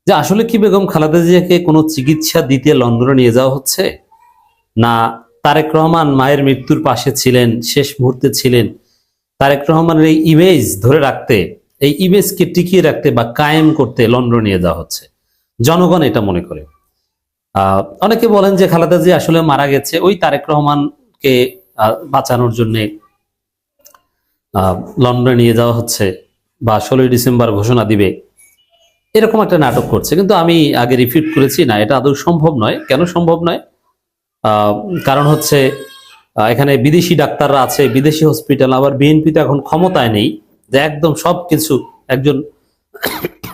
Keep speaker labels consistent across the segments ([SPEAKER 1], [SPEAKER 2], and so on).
[SPEAKER 1] যে আসলে কি বেগম খালেদা জিয়াকে কোনো চিকিৎসা দিতে লন্ডনে নিয়ে যাওয়া হচ্ছে, না তারেক রহমান মায়ের মৃত্যুর পাশে ছিলেন, শেষ মুহূর্তে ছিলেন, তারেক রহমানের এই ইমেজ ধরে রাখতে, এই ইমেজকে টিকিয়ে রাখতে বা কায়েম করতে লন্ডনে নিয়ে যাওয়া হচ্ছে, জনগণ এটা মনে করে। অনেকে বলেন যে খালেদা জিয়া আসলে মারা গেছে ওই তারেক রহমানকে বাঁচানোর জন্য লন্ডনে নিয়ে যাওয়া হচ্ছে, বা 16ই ডিসেম্বর ঘোষণা দিবে, এরকম একটা নাটক করছে। কিন্তু আমি আগে রিপিট করেছি, না, এটা আদৌ সম্ভব নয়। কেন সম্ভব নয়? কারণ হচ্ছে এখানে বিদেশি ডাক্তাররা আছে, বিদেশি হসপিটাল, আবার বিএনপি তো এখন ক্ষমতায় নেই যে একদম সবকিছু একজন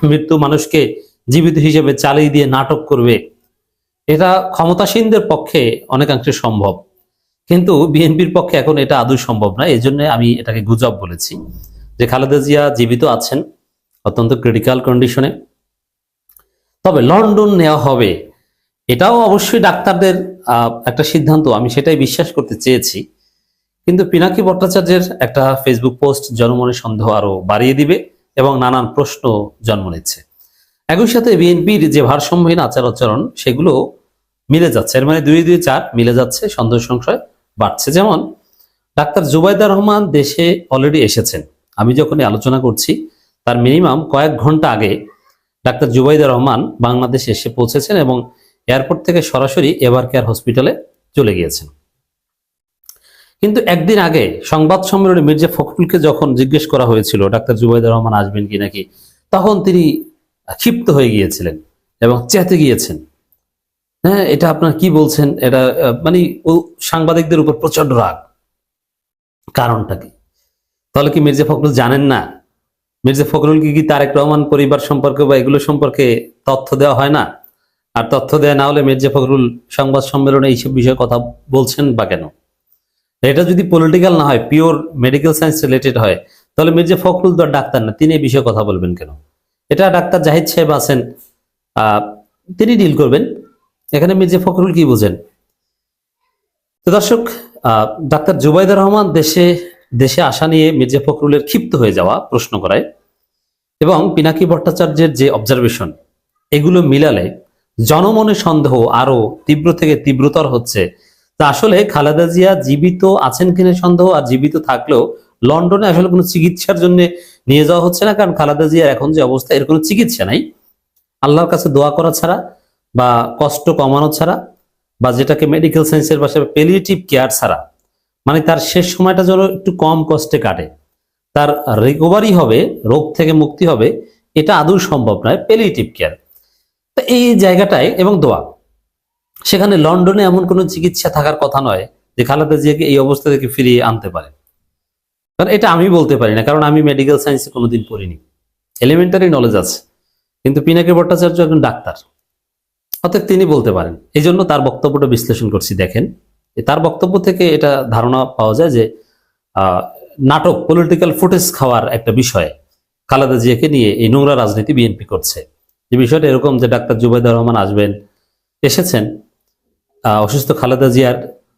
[SPEAKER 1] মৃত্যু মানুষকে জীবিত হিসেবে চালিয়ে দিয়ে নাটক করবে। এটা ক্ষমতাসীনদের পক্ষে অনেকাংশে সম্ভব, কিন্তু বিএনপির পক্ষে এখন এটা আদৌ সম্ভব না। এই জন্য আমি এটাকে গুজব বলেছি যে খালেদা জিয়া জীবিত আছেন অত্যন্ত ক্রিটিক্যাল কন্ডিশনে। তবে লন্ডন নেওয়া হবে, এটাও অবশ্যই ডাক্তারদের একটা সিদ্ধান্ত, আমি সেটাই বিশ্বাস করতে চেয়েছি। কিন্তু পিনাকি ভট্টাচার্যের একটা ফেসবুক পোস্ট জনমনে সন্দেহ আরো বাড়িয়ে দিবে এবং নানান প্রশ্ন জন্ম নিচ্ছে। একই সাথে বিএনপির যে ভারসাম্যহীন আচার আচরণ সেগুলো মিলে যাচ্ছে, এর মানে 2-2-4 মিলে যাচ্ছে, সন্দেহ সংশয় বাড়ছে। যেমন ডাক্তার জুবাইদা রহমান দেশে অলরেডি এসেছেন, আমি যখন আলোচনা করছি তার মিনিমাম কয়েক ঘন্টা আগে ডাক্তার জুবাইদা রহমান বাংলাদেশে এসে পৌঁছেছেন এবং এয়ারপোর্ট থেকে সরাসরি এভার কেয়ার হসপিটালে চলে গিয়েছেন। কিন্তু একদিন আগে সংবাদ সম্মেলনে মির্জা ফখরুলকে যখন জিজ্ঞেস করা হয়েছিল ডাক্তার জুবাইদা রহমান আসবেন কি নাকি, তখন তিনি ক্ষিপ্ত হয়ে গিয়েছিলেন এবং চেতে গিয়েছেন। হ্যাঁ, এটা আপনার কি বলছেন, এটা মানে ও সাংবাদিকদের উপর প্রচন্ড রাগ। কারণটা কি? তাহলে কি মির্জা ফখরুল জানেন না? মির্জা ফখরুল কি তারেক রহমান পরিবার সম্পর্কে বা এগুলো সম্পর্কে তথ্য দেওয়া হয় না? আর তথ্য দেওয়া না হলে মির্জা ফখরুল সংবাদ সম্মেলনে এইসব বিষয়ে কথা বলছেন বা কেন? এটা যদি পলিটিক্যাল না হয়, পিওর মেডিকেল সায়েন্স রিলেটেড হয়, তাহলে মির্জা ফখরুল তো ডাক্তার না, তিনি এই বিষয়ে কথা বলবেন কেন? এটা ডাক্তার জাহিদ সাহেব আছেন, তিনি ডিল করবেন। এখানে মির্জা ফখরুল কি বোঝেন? তো দর্শক, ডাক্তার জুবাইদা রহমান দেশে আসা নিয়ে মির্জা ফখরুলের ক্ষিপ্ত হয়ে যাওয়া প্রশ্ন করায় এবং পিনাকি ভট্টাচার্যের যে অবজারভেশন, এগুলো মিলালে জনমনে সন্দেহ আরো তীব্র থেকে তীব্রতর হচ্ছে। তা আসলে খালেদা জিয়া জীবিত আছেন কিনা সন্দেহ, আর জীবিত থাকলেও লন্ডনে আসলে কোনো চিকিৎসার জন্য নিয়ে যাওয়া হচ্ছে না, কারণ খালেদা জিয়ার এখন যে অবস্থা, এর কোনো চিকিৎসা নাই আল্লাহর কাছে দোয়া করা ছাড়া, বা কষ্ট কমানো ছাড়া, বা যেটাকে মেডিকেল সায়েন্সের ভাষায় প্যালিয়েটিভ কেয়ার ছাড়া। মানে তার শেষ সময়টা যেন একটু কম কষ্টে কাটে, তার রিকভারি হবে, রোগ থেকে মুক্তি হবে, এটা আদৌ সম্ভব নয় প্যালিয়েটিভ কেয়ার। তো এই জায়গাটায় এবং দোয়া, সেখানে লন্ডনে এমন কোনো চিকিৎসা থাকার কথা নয় যে খালেদা জিয়াকে এই অবস্থা থেকে ফিরিয়ে আনতে পারে। কারণ এটা আমি বলতে পারি না, কারণ আমি মেডিকেল সায়েন্সে কোনোদিন পড়িনি, এলিমেন্টারি নলেজ আছে, কিন্তু পিনাকি ভট্টাচার্য একজন ডাক্তার, অতএব তিনি বলতে পারেন। এই জন্য তার বক্তব্যটা বিশ্লেষণ করছি। দেখেন, তার বক্তব্য থেকে এটা ধারণা পাওয়া যায় যে নাটক, পলিটিক্যাল ফুটেজ খাওয়ার একটা বিষয় খালেদা জিয়াকে নিয়ে এই নোংরা রাজনীতি বিএনপি করছে। যে বিষয়টা এরকম যে ডাক্তার জুবাইদা রহমান এসেছেন, অসুস্থ খালেদা জিয়ার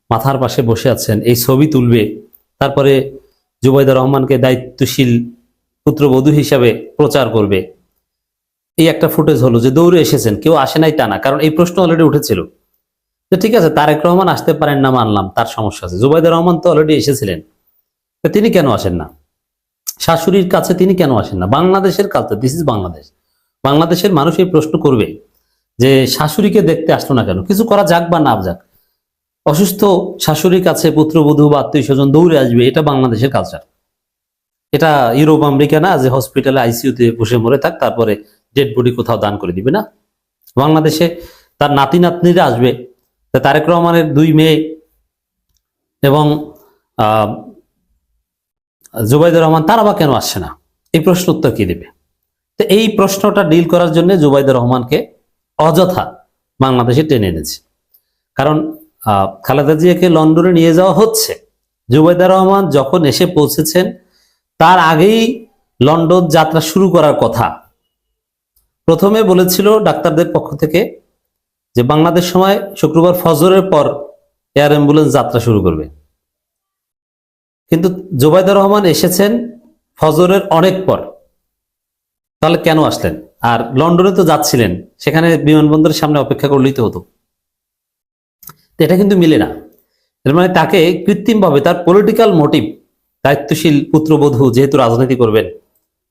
[SPEAKER 1] মাথার পাশে বসে আছেন, এই ছবি তুলবে, তারপরে জুবাইদা রহমানকে দায়িত্বশীল পুত্রবধূ হিসাবে প্রচার করবে। এই একটা ফুটেজ হলো যে দৌড়ে এসেছেন, কেউ আসে নাই তা না, কারণ এই প্রশ্ন অলরেডি উঠেছিল যে ঠিক আছে তারেক রহমান আসতে পারেন না, মানলাম তার সমস্যা আছে, জুবাইদা রহমান তো অলরেডি এসেছিলেন, তিনি কেন আসেন না? শাশুড়ির কাছে তিনি কেন আসেন না? বাংলাদেশের কাছে, দিস ইজ বাংলাদেশ, বাংলাদেশের মানুষ এই প্রশ্ন করবে যে শাশুড়িকে দেখতে আসলো না কেন? কিছু করা যাক বা না যাক, অসুস্থ শাশুড়ির কাছে পুত্রবধূ বা আত্মীয় স্বজন দৌড়ে আসবে, এটা বাংলাদেশের কালচার। এটা ইউরোপ আমেরিকা না যে হসপিটালে আইসিইউতে বসে মরে থাক, তারপরে ডেড বডি কোথাও দান করে দিবে না। বাংলাদেশে তার নাতি নাতনিরা আসবে, তারেক রহমানের 2 মেয়ে এবং জুবাইদুর রহমান, তারা বা কেন আসছে না? এই প্রশ্ন উত্তর কি দেবে? তো এই প্রশ্নটা ডিল করার জন্য জুবাইদুর রহমানকে অযথা বাংলাদেশে টেনে এনেছে। কারণ খালেদা জিয়াকে লন্ডনে নিয়ে যাওয়া হচ্ছে, জুবাইদুর রহমান যখন এসে পৌঁছেছেন তার আগেই লন্ডন যাত্রা শুরু করার কথা। প্রথমে বলেছিল ডাক্তারদের পক্ষ থেকে যে বাংলাদেশ সময় শুক্রবার ফজরের পর এয়ার অ্যাম্বুলেন্স যাত্রা শুরু করবে, কিন্তু জুবাইদুর রহমান এসেছেন ফজরের অনেক পর। তাহলে কেন আসলেন? আর লন্ডনে তো যাচ্ছিলেন, সেখানে বিমানবন্দরের সামনে অপেক্ষা করলেই তো হতো। তো এটা কিন্তু মিলে না। এর মানে তাকে কৃত্রিমভাবে তার পলিটিক্যাল মোটিভ, দায়িত্বশীল পুত্রবধূ যেহেতু রাজনীতি করবেন,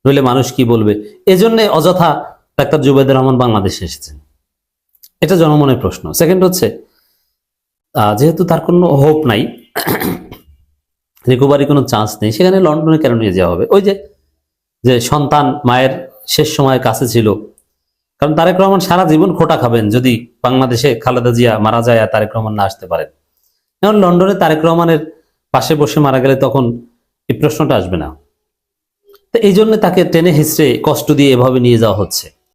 [SPEAKER 1] নইলে মানুষ কি বলবে, এজন্য অযথা ডাক্তার জুবাইদুর রহমান বাংলাদেশে এসেছেন। এটা জনমনের প্রশ্ন। সেকেন্ড হচ্ছে, যেহেতু তার কোনো হোপ নাই, রিকভারি কোনো চান্স নেই, সেখানে লন্ডনে কেন নিয়ে যাওয়া হবে? ওই যে যে সন্তান মায়ের শেষ সময় কাছে ছিল, কারণ তারেক রহমান সারা জীবন খোটা খাবেন যদি বাংলাদেশে খালেদা জিয়া মারা যায় আর তারেক রহমান না আসতে পারেন। এখন লন্ডনে তারেক রহমানের পাশে বসে মারা গেলে তখন এই প্রশ্নটা আসবে না। তো এই জন্য তাকে টেনে হিস্ট্রে কষ্ট দিয়ে এভাবে নিয়ে যাওয়া হচ্ছে।